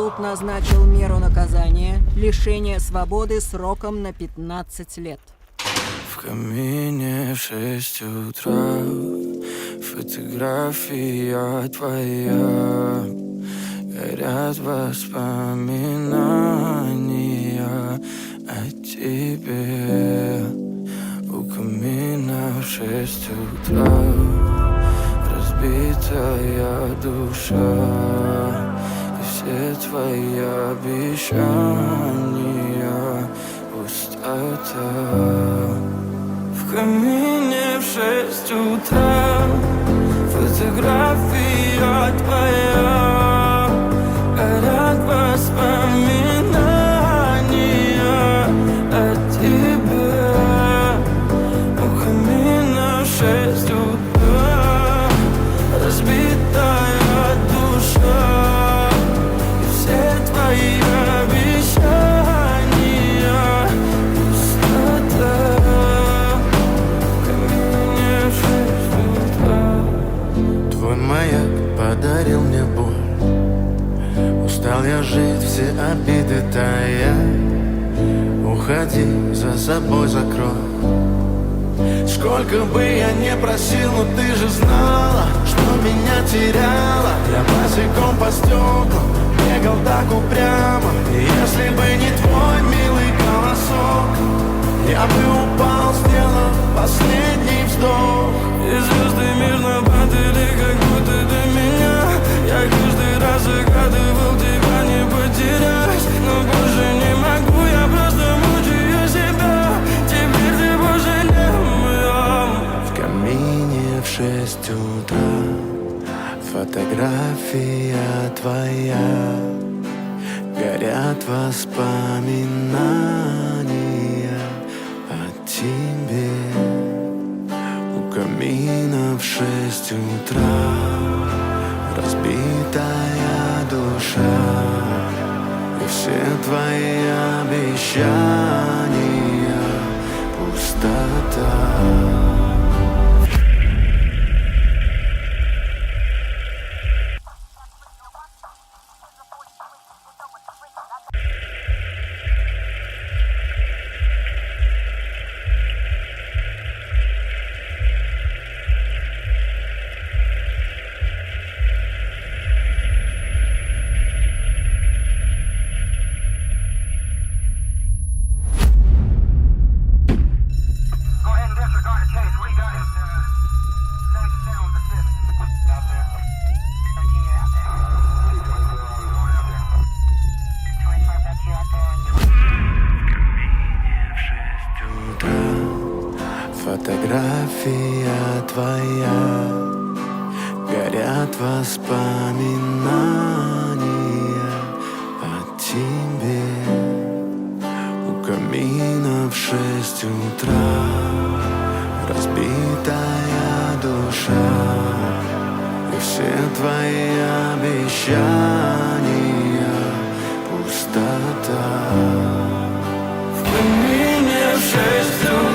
суд назначил меру наказания – лишение свободы сроком на 15 лет. В камине в 6 утра фотография твоя. Горят воспоминания о тебе. У камина в 6 утра разбитая душа. И все твои обещания пустота. В камине в 6 утра фотография твоя. Горят воспоминания о тебе. У камина в 6 утра разбитая душа. И все твои обещания пустота. В камине в 6 утра. Твой маяк подарил мне боль. Устал я жить, все обиды тая. Уходи, за собой закрой. Сколько бы я не просил, но ты же знала, что меня теряла. Я босиком по стеклам бегал так упрямо. И если бы не твой милый голосок, я бы упал, сделав последний вздох. И звезды мирно падали, как будто до меня. Я каждый раз загадывал тебя не потерять. Но больше не могу, я просто мучаю себя. Теперь ты больше не моя. В камине в 6 утра фотография твоя. Горят воспоминания о тебе. У камина в 6 утра разбитая душа. И все твои обещания пустота. Фотография твоя. Горят воспоминания о тебе. У камина в 6 утра разбитая душа. И все твои обещания пустота. В камине в 6 утра